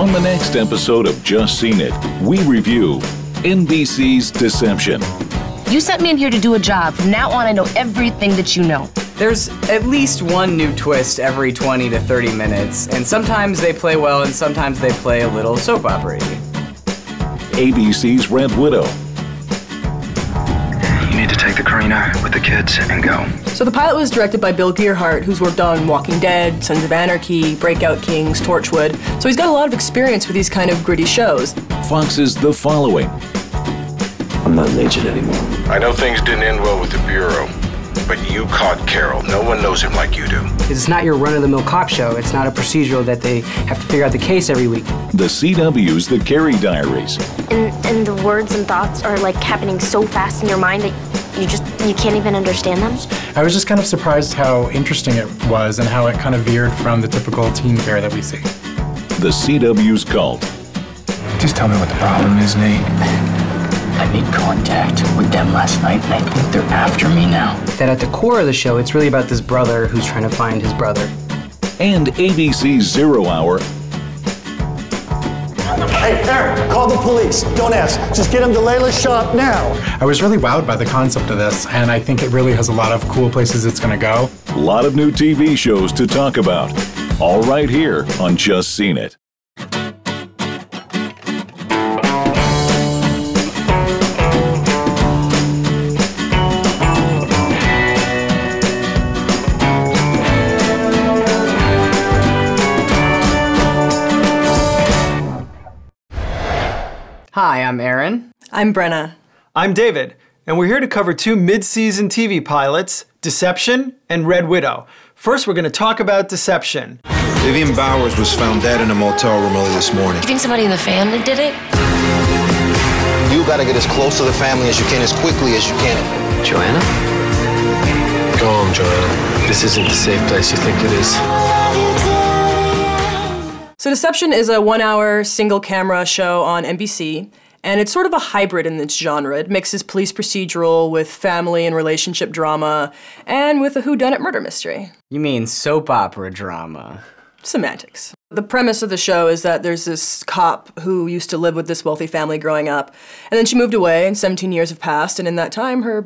On the next episode of Just Seen It, we review NBC's Deception. You sent me in here to do a job. From now on, I know everything that you know. There's at least one new twist every 20 to 30 minutes, and sometimes they play well and sometimes they play a little soap opera-y. ABC's Red Widow. You need to take the Carina with the kids and go. So the pilot was directed by Bill Gearhart, who's worked on Walking Dead, Sons of Anarchy, Breakout Kings, Torchwood. So he's got a lot of experience with these kind of gritty shows. Fox's The Following. I'm not an agent anymore. I know things didn't end well with the Bureau, but you caught Carroll. No one knows him like you do. It's not your run-of-the-mill cop show. It's not a procedural that they have to figure out the case every week. The CW's The Carrie Diaries. And the words and thoughts are like happening so fast in your mind that you can't even understand them. I was just kind of surprised how interesting it was and how it kind of veered from the typical teen fare that we see. The CW's Cult. Just tell me what the problem is, Nate. I made contact with them last night, and I think they're after me now. That at the core of the show, it's really about this brother who's trying to find his brother. And ABC's 0 Hour. Hey, Aaron, call the police. Don't ask. Just get him to Layla's shop now. I was really wowed by the concept of this, and I think it really has a lot of cool places it's going to go. A lot of new TV shows to talk about. All right here on Just Seen It. Hi, I'm Aaron. I'm Brenna. I'm David, and we're here to cover two mid-season TV pilots, Deception and Red Widow. First, we're going to talk about Deception. Vivian Bowers was found dead in a motel room early this morning. You think somebody in the family did it? You gotta get as close to the family as you can, as quickly as you can. Joanna? Go home, Joanna. This isn't the safe place you think it is. So Deception is a 1-hour single-camera show on NBC, and it's sort of a hybrid in its genre. It mixes police procedural with family and relationship drama, and with a whodunit murder mystery. You mean soap opera drama. Semantics. The premise of the show is that there's this cop who used to live with this wealthy family growing up, and then she moved away, and 17 years have passed, and in that time, her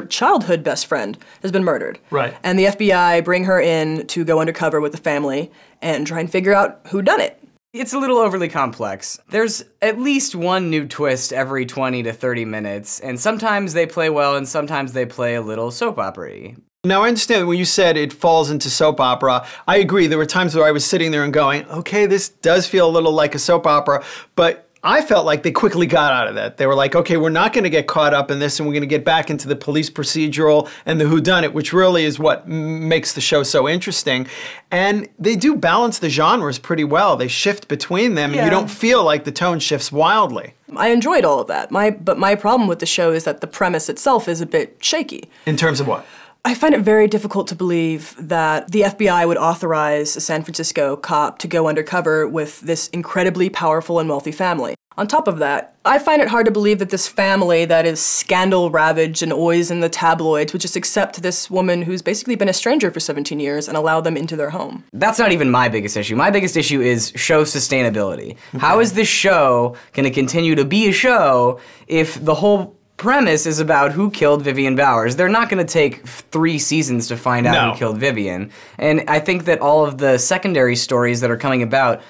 childhood best friend, has been murdered. Right. And the FBI bring her in to go undercover with the family and try and figure out who done it. It's a little overly complex. There's at least one new twist every 20 to 30 minutes, and sometimes they play well and sometimes they play a little soap opera-y. Now, I understand when you said it falls into soap opera. I agree. There were times where I was sitting there and going, okay, this does feel a little like a soap opera, but I felt like they quickly got out of that. They were like, okay, we're not going to get caught up in this, and we're going to get back into the police procedural and the whodunit, which really is what makes the show so interesting. And they do balance the genres pretty well. They shift between them, and you don't feel like the tone shifts wildly. I enjoyed all of that. But my problem with the show is that the premise itself is a bit shaky. In terms of what? I find it very difficult to believe that the FBI would authorize a San Francisco cop to go undercover with this incredibly powerful and wealthy family. On top of that, I find it hard to believe that this family that is scandal-ravaged and always in the tabloids would just accept this woman who's basically been a stranger for 17 years and allow them into their home. That's not even my biggest issue. My biggest issue is show sustainability. Okay. How is this show going to continue to be a show if the whole premise is about who killed Vivian Bowers? They're not going to take 3 seasons to find out who killed Vivian. And I think that all of the secondary stories that are coming about,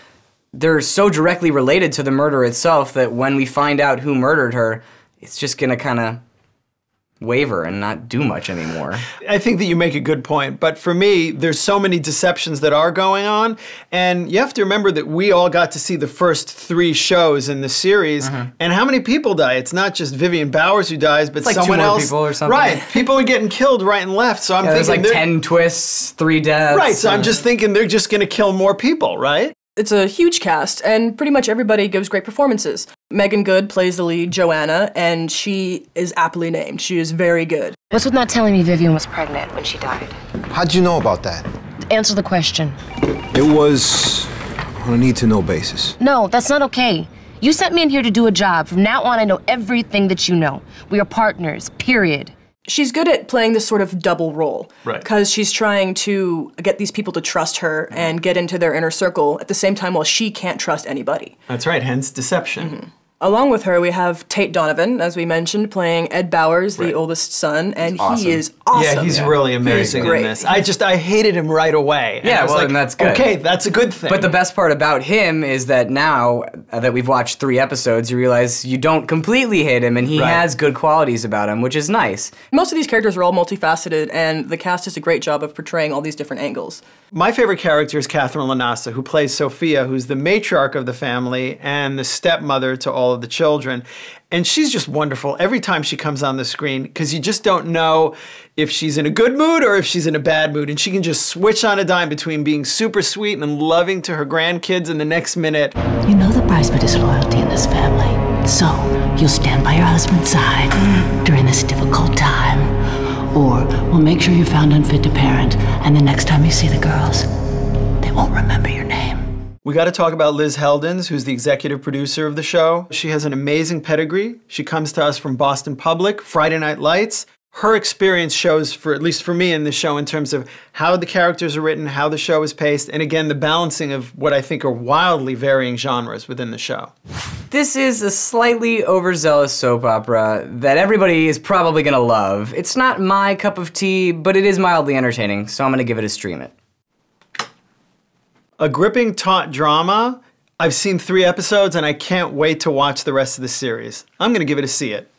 they're so directly related to the murder itself that when we find out who murdered her, it's just going to kind of waver and not do much anymore. I think that you make a good point, but for me, there's so many deceptions that are going on, and you have to remember that we all got to see the first 3 shows in the series, and how many people die? It's not just Vivian Bowers who dies, but like someone 2 more else. People or something. Right, people are getting killed right and left, so I'm thinking there's like 10 twists, 3 deaths. Right, so I'm just thinking they're just going to kill more people, right? It's a huge cast, and pretty much everybody gives great performances. Megan Good plays the lead, Joanna, and she is aptly named. She is very good. What's with not telling me Vivian was pregnant when she died? How'd you know about that? Answer the question. It was on a need-to-know basis. No, that's not okay. You sent me in here to do a job. From now on, I know everything that you know. We are partners, period. She's good at playing this sort of double role. Right. Because she's trying to get these people to trust her and get into their inner circle at the same time while she can't trust anybody. That's right, hence deception. Along with her, we have Tate Donovan, as we mentioned, playing Ed Bowers, the oldest son, and he is awesome. Yeah, he's really amazing in this. I hated him right away. And Yeah, I was well, like, and that's good. Okay, that's a good thing. But the best part about him is that now that we've watched 3 episodes, you realize you don't completely hate him, and he has good qualities about him, which is nice. Most of these characters are all multifaceted, and the cast does a great job of portraying all these different angles. My favorite character is Catherine Lanassa, who plays Sophia, who's the matriarch of the family and the stepmother to all of the children. And she's just wonderful every time she comes on the screen, because you just don't know if she's in a good mood or if she's in a bad mood. And she can just switch on a dime between being super sweet and loving to her grandkids and the next minute. You know the price for disloyalty in this family. So, you'll stand by your husband's side during this difficult time. Or we'll make sure you're found unfit to parent, and the next time you see the girls, they won't remember your name. We got to talk about Liz Heldens, who's the executive producer of the show. She has an amazing pedigree. She comes to us from Boston Public, Friday Night Lights. Her experience shows, for at least for me in the show, in terms of how the characters are written, how the show is paced, and again, the balancing of what I think are wildly varying genres within the show. This is a slightly overzealous soap opera that everybody is probably gonna love. It's not my cup of tea, but it is mildly entertaining, so I'm gonna give it a stream it. A gripping, taut drama. I've seen 3 episodes and I can't wait to watch the rest of the series. I'm gonna give it a see it.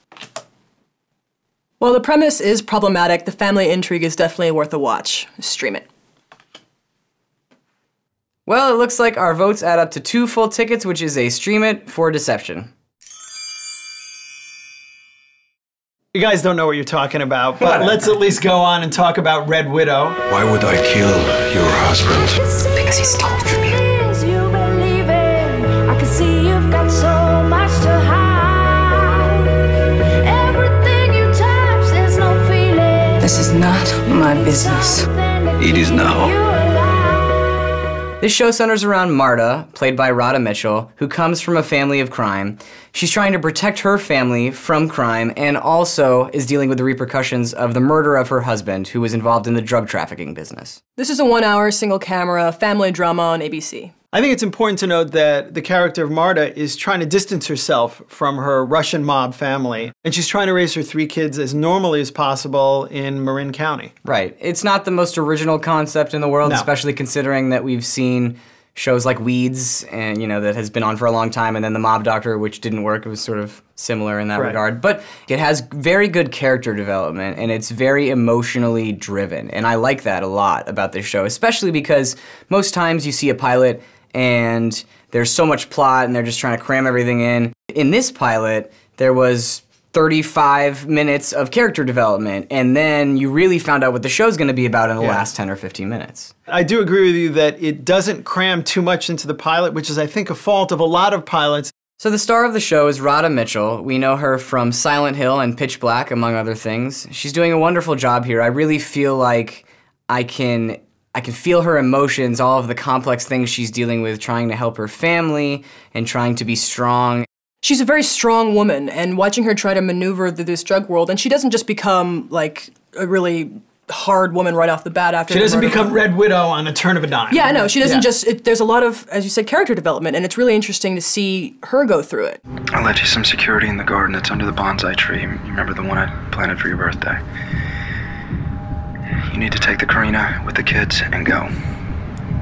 While the premise is problematic, the family intrigue is definitely worth a watch. Stream it. Well, it looks like our votes add up to 2 full tickets, which is a stream it for Deception. You guys don't know what you're talking about, but let's at least go on and talk about Red Widow. Why would I kill your husband? Because he stole from you. I can see you've got so much to hide. Everything you touch, there's no feeling. This is not my business. It is now. This show centers around Marta, played by Rhoda Mitchell, who comes from a family of crime. She's trying to protect her family from crime and also is dealing with the repercussions of the murder of her husband, who was involved in the drug trafficking business. This is a 1-hour, single-camera family drama on ABC. I think it's important to note that the character of Marta is trying to distance herself from her Russian mob family, and she's trying to raise her 3 kids as normally as possible in Marin County. Right. It's not the most original concept in the world, especially considering that we've seen shows like Weeds, and that has been on for a long time, and then The Mob Doctor, which didn't work. It was sort of similar in that regard. But it has very good character development, and it's very emotionally driven, and I like that a lot about this show, especially because most times you see a pilot and there's so much plot and they're just trying to cram everything in. In this pilot, there was 35 minutes of character development, and then you really found out what the show's going to be about in the last 10 or 15 minutes. I do agree with you that it doesn't cram too much into the pilot, which is, I think, a fault of a lot of pilots. So the star of the show is Rhoda Mitchell. We know her from Silent Hill and Pitch Black, among other things. She's doing a wonderful job here. I really feel like I can feel her emotions, all of the complex things she's dealing with, trying to help her family and trying to be strong. She's a very strong woman, and watching her try to maneuver through this drug world, and she doesn't just become like a really hard woman right off the bat after She doesn't become Red Widow on a turn of a dime. Yeah, no, she doesn't just, there's a lot of, as you said, character development, and it's really interesting to see her go through it. I'll let you some security in the garden that's under the bonsai tree. You remember the one I planted for your birthday? You need to take the Karina with the kids and go.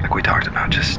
Like we talked about, just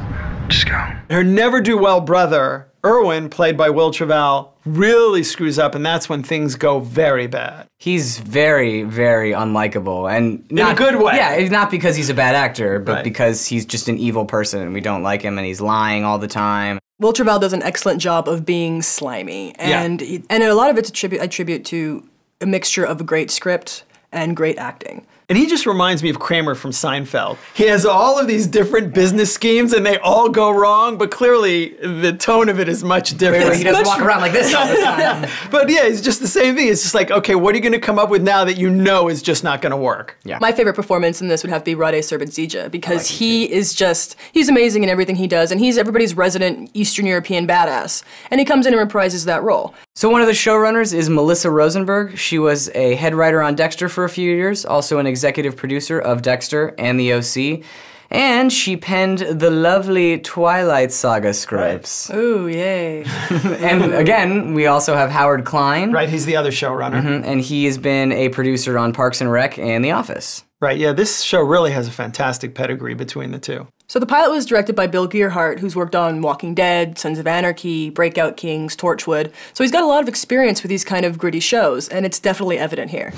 go. Her never-do-well brother, Erwin, played by Will Travel, really screws up, and that's when things go very bad. He's very, very unlikable, and in a good way. Yeah, not because he's a bad actor, but because he's just an evil person, and we don't like him, and he's lying all the time. Will Travel does an excellent job of being slimy, and a lot of it's I attribute to a mixture of a great script and great acting. And he just reminds me of Kramer from Seinfeld. He has all of these different business schemes and they all go wrong, but clearly the tone of it is much different. He doesn't walk around like this all the time. But yeah, it's just the same thing. It's just like, okay, what are you going to come up with now that you know is just not going to work? Yeah. My favorite performance in this would have to be Rade Serbidzija, because he is just, he's amazing in everything he does, and he's everybody's resident Eastern European badass. And he comes in and reprises that role. So one of the showrunners is Melissa Rosenberg. She was a head writer on Dexter for a few years, also an executive producer of Dexter and The OC. And she penned the lovely Twilight Saga scripts. Right. Ooh, yay. And again, we also have Howard Klein. Right, he's the other showrunner. And he has been a producer on Parks and Rec and The Office. Right, yeah, this show really has a fantastic pedigree between the two. So the pilot was directed by Bill Gearhart, who's worked on Walking Dead, Sons of Anarchy, Breakout Kings, Torchwood. So he's got a lot of experience with these kind of gritty shows, and it's definitely evident here.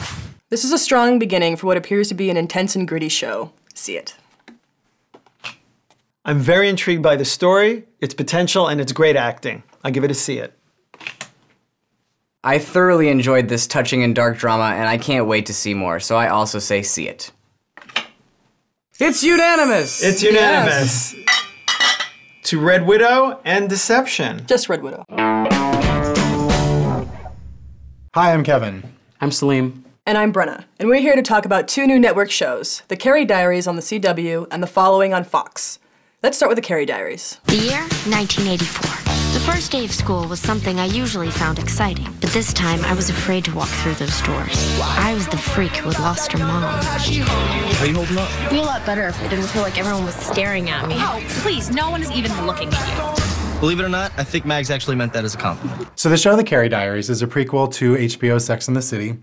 This is a strong beginning for what appears to be an intense and gritty show. See it. I'm very intrigued by the story, its potential, and its great acting. I give it a see it. I thoroughly enjoyed this touching and dark drama, and I can't wait to see more, so I also say see it. It's unanimous! It's unanimous. Yes. To Red Widow and Deception. Just Red Widow. Hi, I'm Kevin. I'm Salim. And I'm Brenna. And we're here to talk about two new network shows, The Carrie Diaries on the CW and The Following on Fox. Let's start with The Carrie Diaries. The year, 1984. The first day of school was something I usually found exciting, but this time I was afraid to walk through those doors. I was the freak who had lost her mom. How you holding up? It'd be a lot better if I didn't feel like everyone was staring at me. Oh, please, no one is even looking at you. Believe it or not, I think Mags actually meant that as a compliment. So the show The Carrie Diaries is a prequel to HBO's Sex and the City,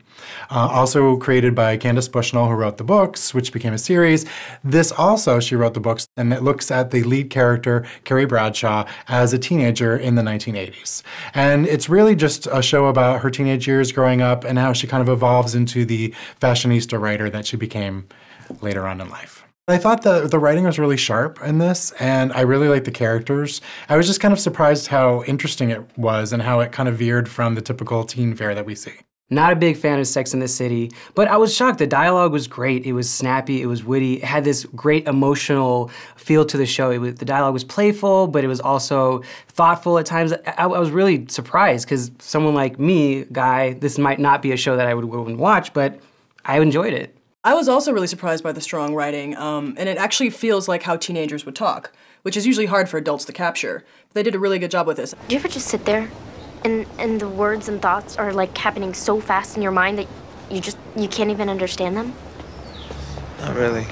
also created by Candace Bushnell, who wrote the books, which became a series. This also, she wrote the books, and it looks at the lead character, Carrie Bradshaw, as a teenager in the 1980s. And it's really just a show about her teenage years growing up and how she kind of evolves into the fashionista writer that she became later on in life. I thought the writing was really sharp in this, and I really liked the characters. I was just kind of surprised how interesting it was and how it kind of veered from the typical teen fare that we see. Not a big fan of Sex and the City, but I was shocked. The dialogue was great. It was snappy, it was witty, it had this great emotional feel to the show. The dialogue was playful, but it was also thoughtful at times. I was really surprised, because someone like me, Guy, this might not be a show that I would go and watch, but I enjoyed it. I was also really surprised by the strong writing, and it actually feels like how teenagers would talk, which is usually hard for adults to capture. But they did a really good job with this. Do you ever just sit there and the words and thoughts are like happening so fast in your mind that you can't even understand them? Not really.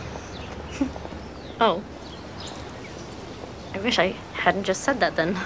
Oh. I wish I hadn't just said that then.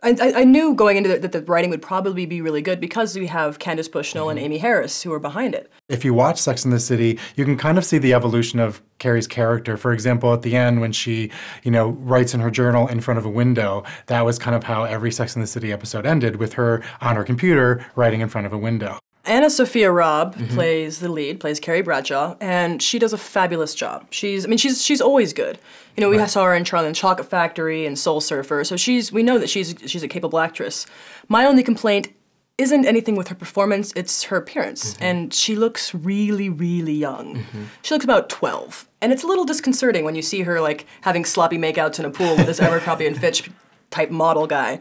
I knew going into it that the writing would probably be really good because we have Candace Bushnell and Amy Harris who are behind it. If you watch Sex and the City, you can kind of see the evolution of Carrie's character. For example, at the end when she, writes in her journal in front of a window, that was kind of how every Sex and the City episode ended, with her on her computer writing in front of a window. Anna Sophia Robb plays the lead, plays Carrie Bradshaw, and she does a fabulous job. She's always good. We saw her in Charlie and the Chocolate Factory and Soul Surfer, so we know that she's a capable actress. My only complaint isn't anything with her performance, it's her appearance. And she looks really, really young. She looks about 12. And it's a little disconcerting when you see her having sloppy makeouts in a pool with this Abercrombie and Fitch type model guy.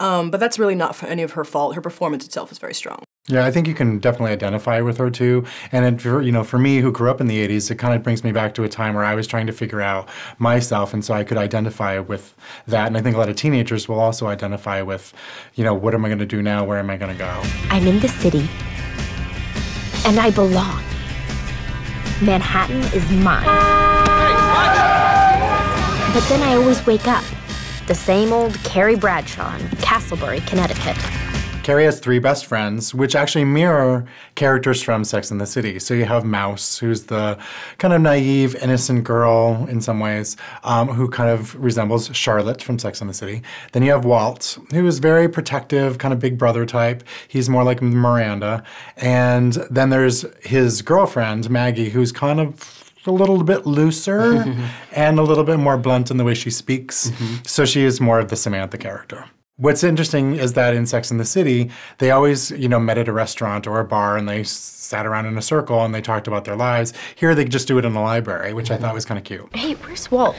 But that's really not for any of her fault. Her performance itself is very strong. Yeah, I think you can definitely identify with her too. And for me, who grew up in the 80s, it kind of brings me back to a time where I was trying to figure out myself, and so I could identify with that. And I think a lot of teenagers will also identify with, what am I going to do now? Where am I going to go? I'm in the city, and I belong. Manhattan is mine. But then I always wake up, the same old Carrie Bradshaw in Castleberry, Connecticut. Carrie has three best friends, which actually mirror characters from Sex and the City. So you have Mouse, who's the kind of naive, innocent girl in some ways, who kind of resembles Charlotte from Sex and the City. Then you have Walt, who is very protective, kind of big brother type. He's more like Miranda. And then there's his girlfriend, Maggie, who's kind of a little bit looser and a little bit more blunt in the way she speaks. So she is more of the Samantha character. What's interesting is that in Sex and the City, they always, met at a restaurant or a bar and they sat around in a circle and they talked about their lives. Here they just do it in the library, which I thought was kind of cute. Hey, where's Walt?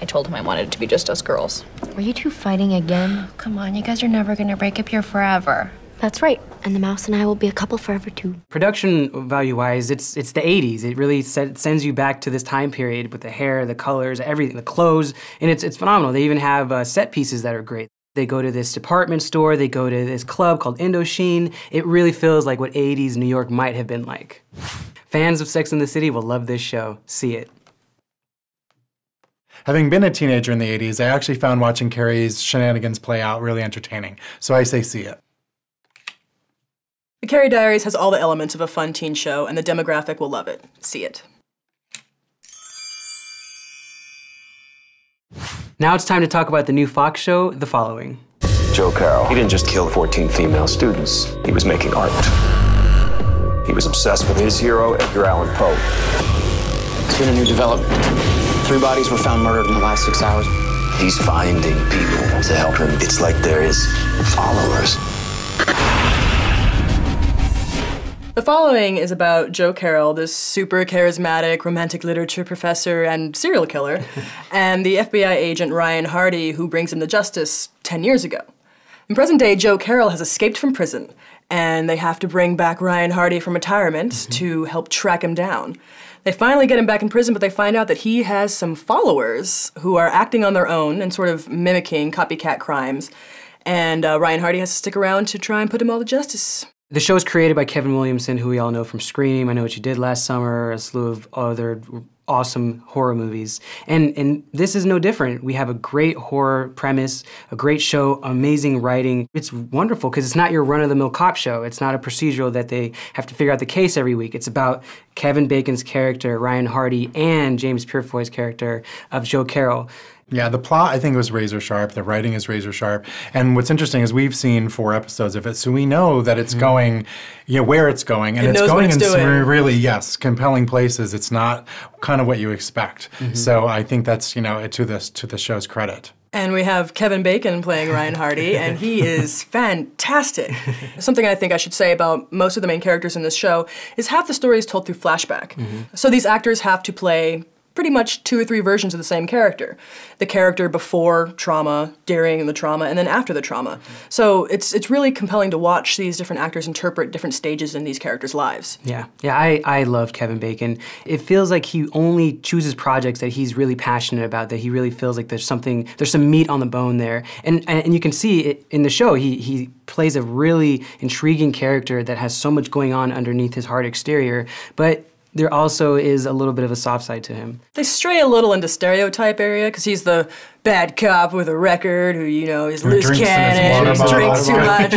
I told him I wanted it to be just us girls. Were you two fighting again? Come on, you guys are never gonna break up here forever. That's right. And the mouse and I will be a couple forever too. Production value-wise, it's the 80s. It really sends you back to this time period with the hair, the colors, everything, the clothes, and it's phenomenal. They even have set pieces that are great. They go to this department store, they go to this club called Indochine. It really feels like what 80s New York might have been like. Fans of Sex and the City will love this show. See it. Having been a teenager in the 80s, I actually found watching Carrie's shenanigans play out really entertaining. So I say see it. The Carrie Diaries has all the elements of a fun teen show, and the demographic will love it. See it. Now it's time to talk about the new Fox show, The Following. Joe Carroll, he didn't just kill 14 female students. He was making art. He was obsessed with his hero, Edgar Allan Poe. It's been a new development. 3 bodies were found murdered in the last 6 hours. He's finding people to help him. It's like they're his followers. The Following is about Joe Carroll, this super charismatic romantic literature professor and serial killer, and the FBI agent Ryan Hardy, who brings him to justice 10 years ago. In present day, Joe Carroll has escaped from prison, and they have to bring back Ryan Hardy from retirement to help track him down. They finally get him back in prison, but they find out that he has some followers who are acting on their own and sort of mimicking copycat crimes, and Ryan Hardy has to stick around to try and put him all to justice. The show is created by Kevin Williamson, who we all know from Scream, I Know What You Did Last Summer, a slew of other awesome horror movies. And this is no different. We have a great horror premise, a great show, amazing writing. It's wonderful because it's not your run-of-the-mill cop show. It's not a procedural that they have to figure out the case every week. It's about Kevin Bacon's character, Ryan Hardy, and James Purefoy's character of Joe Carroll. Yeah, the plot, I think, was razor sharp. The writing is razor sharp. And what's interesting is we've seen 4 episodes of it, so we know that it's going, where it's going. And it's going in some really, compelling places. It's not kind of what you expect. So I think that's, to the show's credit. And we have Kevin Bacon playing Ryan Hardy, and he is fantastic. Something I think I should say about most of the main characters in this show is half the story is told through flashback. So these actors have to play pretty much 2 or 3 versions of the same character. The character before trauma, during the trauma, and then after the trauma. So it's really compelling to watch these different actors interpret different stages in these characters' lives. Yeah, I love Kevin Bacon. It feels like he only chooses projects that he's really passionate about, that he really feels like there's some meat on the bone there. And you can see it in the show, he plays a really intriguing character that has so much going on underneath his hard exterior, but there also is a little bit of a soft side to him. They stray a little into stereotype area because he's the bad cop with a record who, is loose cannon, drinks too much.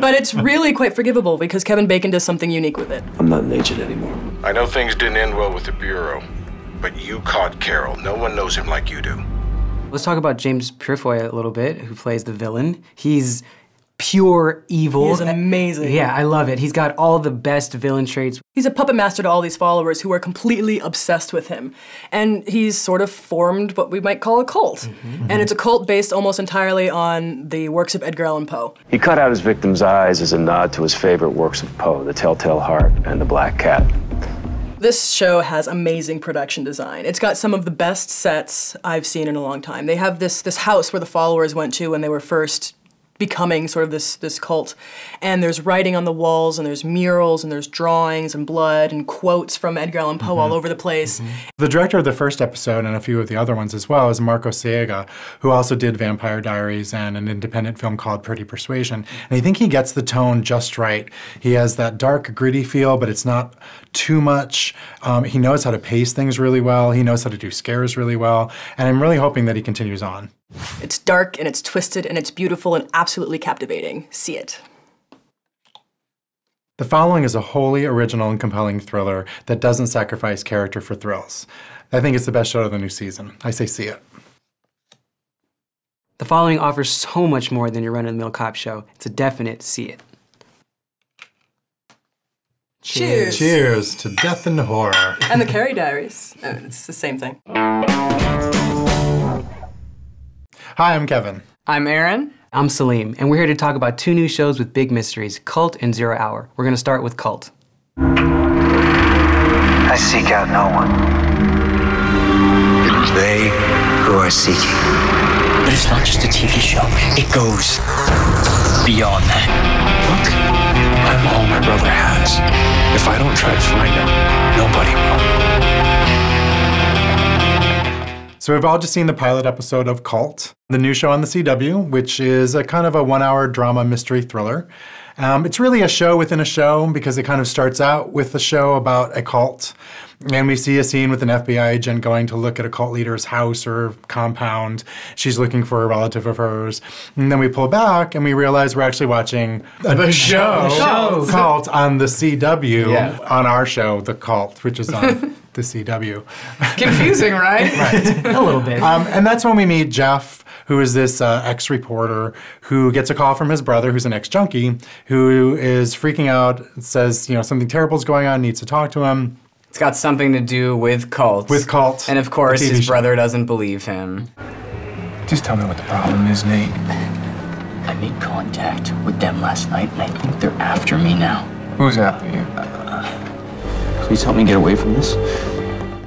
But it's really quite forgivable because Kevin Bacon does something unique with it. I'm not an agent anymore. I know things didn't end well with the Bureau, but you caught Carroll. No one knows him like you do. Let's talk about James Purefoy a little bit, who plays the villain. He's pure evil. He's amazing. Yeah, I love it. He's got all the best villain traits. He's a puppet master to all these followers who are completely obsessed with him. And he's sort of formed what we might call a cult. And it's a cult based almost entirely on the works of Edgar Allan Poe. He cut out his victim's eyes as a nod to his favorite works of Poe, The Telltale Heart and The Black Cat. This show has amazing production design. It's got some of the best sets I've seen in a long time. They have this house where the followers went to when they were first becoming sort of this cult. And there's writing on the walls, and there's murals, and there's drawings and blood and quotes from Edgar Allan Poe all over the place. The director of the first episode and a few of the other ones as well is Marco Siega, who also did Vampire Diaries and an independent film called Pretty Persuasion. And I think he gets the tone just right. He has that dark, gritty feel, but it's not too much. He knows how to pace things really well. He knows how to do scares really well. And I'm really hoping that he continues on. It's dark, and it's twisted, and it's beautiful, and absolutely captivating. See it. The Following is a wholly original and compelling thriller that doesn't sacrifice character for thrills. I think it's the best show of the new season. I say see it. The Following offers so much more than your run-of-the-mill cop show. It's a definite see it. Cheers. Cheers to death and horror. And the Carrie Diaries. Oh, it's the same thing. Hi, I'm Kevin. I'm Aaron. I'm Salim, and we're here to talk about 2 new shows with big mysteries, Cult and 0 Hour. We're going to start with Cult. I seek out no one. It is they who are seeking. But it's not just a TV show. It goes beyond that. Look, I'm all my brother has. If I don't try to find him, nobody will. So we've all just seen the pilot episode of Cult, the new show on the CW, which is a kind of a 1-hour drama mystery thriller. It's really a show within a show because it kind of starts out with a show about a cult. And we see a scene with an FBI agent going to look at a cult leader's house or compound. She's looking for a relative of hers. And then we pull back and we realize we're actually watching The show. Cult on the CW, on our show, The Cult, which is on the CW. Confusing, right? Right. A little bit. And that's when we meet Jeff, who is this ex-reporter who gets a call from his brother, who's an ex-junkie, who is freaking out, says, something terrible is going on, needs to talk to him. It's got something to do with Cult. With Cult. And of course, his brother doesn't believe him. Just tell me what the problem is, Nate. I made contact with them last night, and I think they're after me now. Who's after you? Please help me get away from this.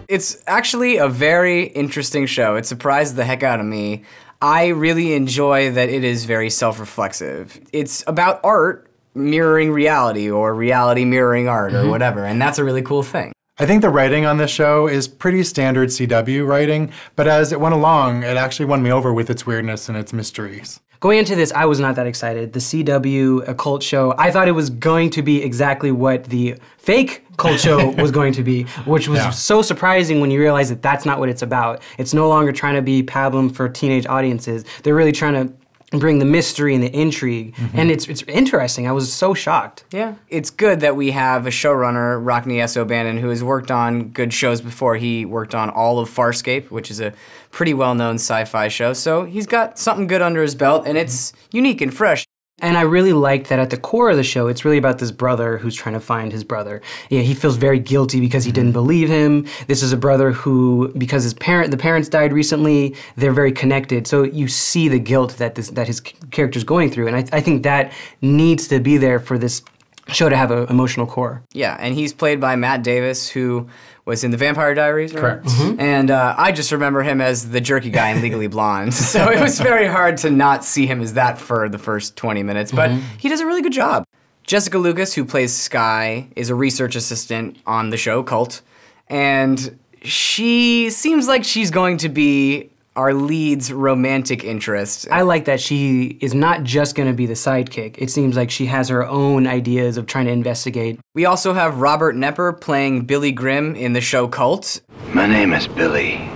It's actually a very interesting show. It surprised the heck out of me. I really enjoy that it is very self-reflexive. It's about art mirroring reality, or reality mirroring art, or whatever, and that's a really cool thing. I think the writing on this show is pretty standard CW writing, but as it went along, it actually won me over with its weirdness and its mysteries. Going into this, I was not that excited. The CW, a cult show, I thought it was going to be exactly what the fake cult show was going to be, which was so surprising when you realize that that's not what it's about. It's no longer trying to be pablum for teenage audiences. They're really trying to bring the mystery and the intrigue, and it's interesting. I was so shocked. Yeah. It's good that we have a showrunner, Rockne S. O'Bannon, who has worked on good shows before. He worked on all of Farscape, which is a pretty well-known sci-fi show, so he's got something good under his belt, and it's unique and fresh. And I really liked that at the core of the show, it's really about this brother who's trying to find his brother. Yeah, he feels very guilty because he didn't believe him. This is a brother who, because the parents died recently, they're very connected. So you see the guilt that his character's going through. And I think that needs to be there for this show to have an emotional core. Yeah, and he's played by Matt Davis, who was in The Vampire Diaries, right? Correct. And I just remember him as the jerky guy in Legally Blonde. So it was very hard to not see him as that for the first 20 minutes, but he does a really good job. Jessica Lucas, who plays Skye, is a research assistant on the show Cult, and she seems like she's going to be our lead's romantic interest. I like that she is not just going to be the sidekick. It seems like she has her own ideas of trying to investigate. We also have Robert Nepper playing Billy Grimm in the show Cult. My name is Billy.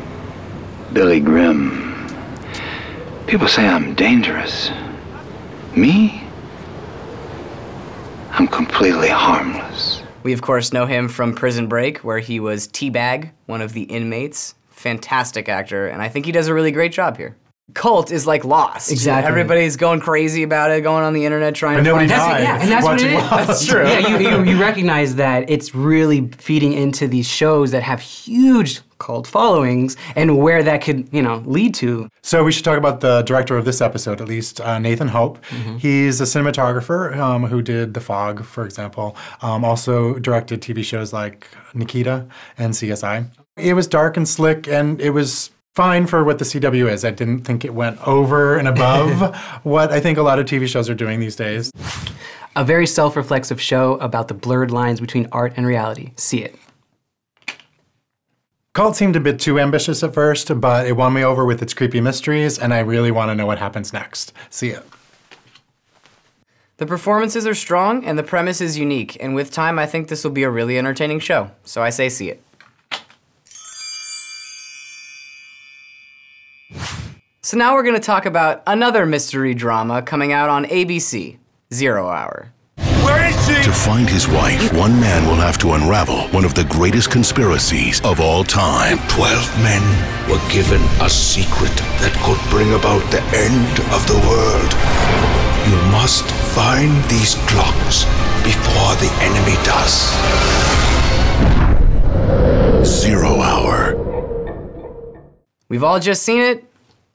Billy Grimm. People say I'm dangerous. Me? I'm completely harmless. We, of course, know him from Prison Break, where he was T-Bag, one of the inmates. Fantastic actor, and I think he does a really great job here. Cult is like Lost. Exactly. Everybody's going crazy about it, going on the internet trying to find it. Yeah, and that's what it is. That's true. Yeah, you recognize that it's really feeding into these shows that have huge cult followings and where that could, lead to. So we should talk about the director of this episode, at least, Nathan Hope. He's a cinematographer who did The Fog, for example. Also directed TV shows like Nikita and CSI. It was dark and slick, and it was fine for what the CW is. I didn't think it went over and above what I think a lot of TV shows are doing these days. A very self-reflexive show about the blurred lines between art and reality. See it. Cult seemed a bit too ambitious at first, but it won me over with its creepy mysteries, and I really want to know what happens next. See it. The performances are strong, and the premise is unique, and with time, I think this will be a really entertaining show. So I say see it. So now we're going to talk about another mystery drama coming out on ABC, 0 Hour. Where is she? To find his wife, one man will have to unravel one of the greatest conspiracies of all time. 12 men were given a secret that could bring about the end of the world. You must find these clocks before the enemy does. 0 Hour. We've all just seen it.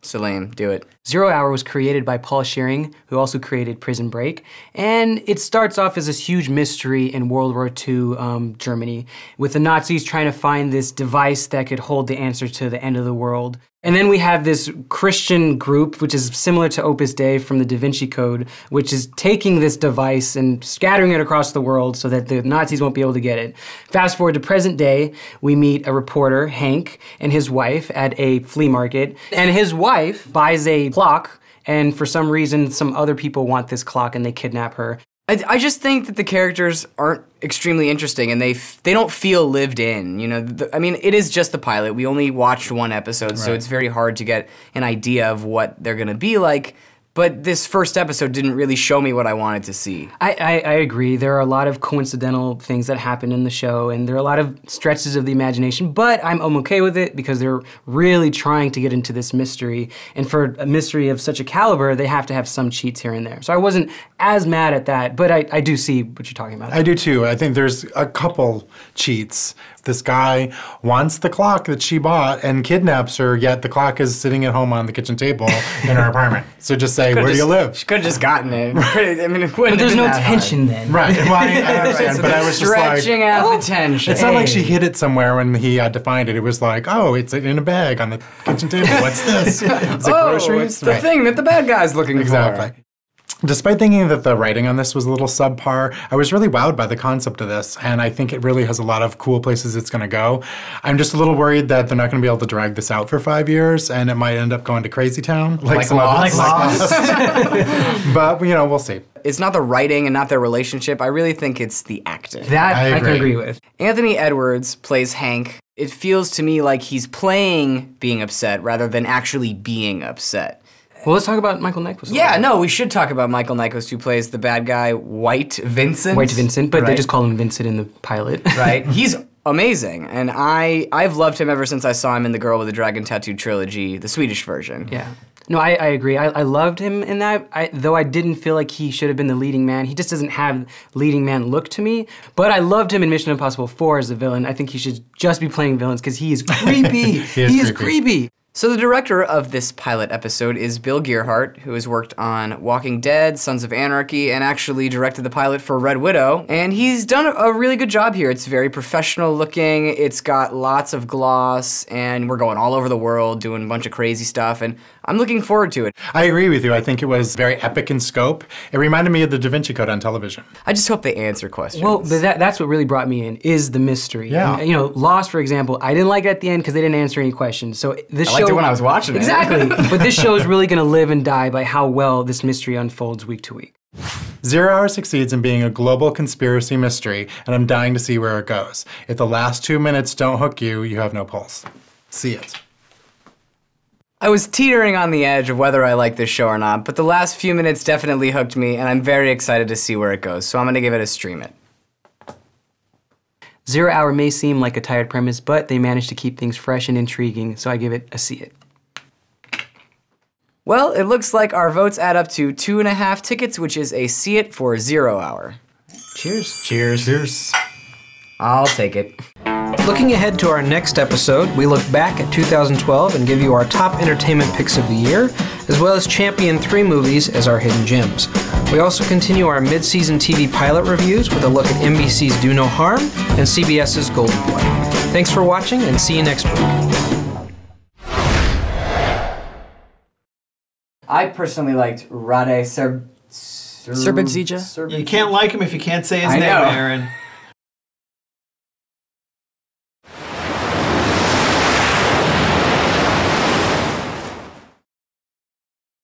Salim, do it. 0 Hour was created by Paul Shearing, who also created Prison Break, and it starts off as this huge mystery in World War II Germany, with the Nazis trying to find this device that could hold the answer to the end of the world. And then we have this Christian group, which is similar to Opus Dei from the Da Vinci Code, which is taking this device and scattering it across the world so that the Nazis won't be able to get it. Fast forward to present day, we meet a reporter, Hank, and his wife at a flea market. And his wife buys a clock, and for some reason, some other people want this clock and they kidnap her. I just think that the characters aren't extremely interesting, and they don't feel lived in. You know, I mean, it is just the pilot. We only watched one episode, so it's very hard to get an idea of what they're gonna be like. But this first episode didn't really show me what I wanted to see. I agree. There are a lot of coincidental things that happen in the show, and there are a lot of stretches of the imagination, but I'm okay with it because they're really trying to get into this mystery. And for a mystery of such a caliber, they have to have some cheats here and there. So I wasn't as mad at that, but I do see what you're talking about. I do too. I think there's a couple cheats. This guy wants the clock that she bought and kidnaps her, yet the clock is sitting at home on the kitchen table in her apartment. So just say, where do you live? She could have just gotten it. I mean, it wouldn't But there's have been no that tension hard. then. Right. Well, I understand, So but I they're was just like, stretching out the tension. it's not like she hid it somewhere when he had to find it. It was like, oh, it's in a bag on the kitchen table. What's this? Is it groceries? It's the thing that the bad guy's looking Exactly. for. Despite thinking that the writing on this was a little subpar, I was really wowed by the concept of this, and I think it really has a lot of cool places it's going to go. I'm just a little worried that they're not going to be able to drag this out for 5 years, and it might end up going to Crazy Town. Like Lost. But, you know, we'll see. It's not the writing and not their relationship. I really think it's the acting. That I can agree with. Anthony Edwards plays Hank. It feels to me like he's playing being upset rather than actually being upset. Well, let's talk about Michael Nyqvist. Yeah, no, we should talk about Michael Nyqvist, who plays the bad guy, White Vincent. White Vincent, but they Right. just call him Vincent in the pilot. Right? He's amazing, and I've loved him ever since I saw him in the Girl with the Dragon Tattoo trilogy, the Swedish version. Yeah. No, I agree. I loved him in that, though I didn't feel like he should have been the leading man. He just doesn't have leading man look to me. But I loved him in Mission Impossible 4 as a villain. I think he should just be playing villains because he is creepy. he is creepy. So the director of this pilot episode is Bill Gearhart, who has worked on Walking Dead, Sons of Anarchy, and actually directed the pilot for Red Widow. And he's done a really good job here. It's very professional looking, it's got lots of gloss, and we're going all over the world doing a bunch of crazy stuff, and I'm looking forward to it. I agree with you. I think it was very epic in scope. It reminded me of the Da Vinci Code on television. I just hope they answer questions. Well, but that's what really brought me in, is the mystery. Yeah. And, you know, Lost, for example, I didn't like it at the end because they didn't answer any questions. So this I show... liked it when I was watching it. Exactly. But this show is really going to live and die by how well this mystery unfolds week to week. 0 Hour succeeds in being a global conspiracy mystery, and I'm dying to see where it goes. If the last 2 minutes don't hook you, you have no pulse. See it. I was teetering on the edge of whether I like this show or not, but the last few minutes definitely hooked me, and I'm very excited to see where it goes, so I'm gonna give it a stream it. 0 Hour may seem like a tired premise, but they managed to keep things fresh and intriguing, so I give it a see it. Well, it looks like our votes add up to 2.5 tickets, which is a see it for 0 Hour. Cheers. Cheers. Cheers. I'll take it. Looking ahead to our next episode, we look back at 2012 and give you our top entertainment picks of the year, as well as champion 3 movies as our hidden gems. We also continue our mid-season TV pilot reviews with a look at NBC's Do No Harm and CBS's Golden Boy. Thanks for watching, and see you next week. I personally liked Rade Srbivzija. You can't like him if you can't say his I name, know. Aaron.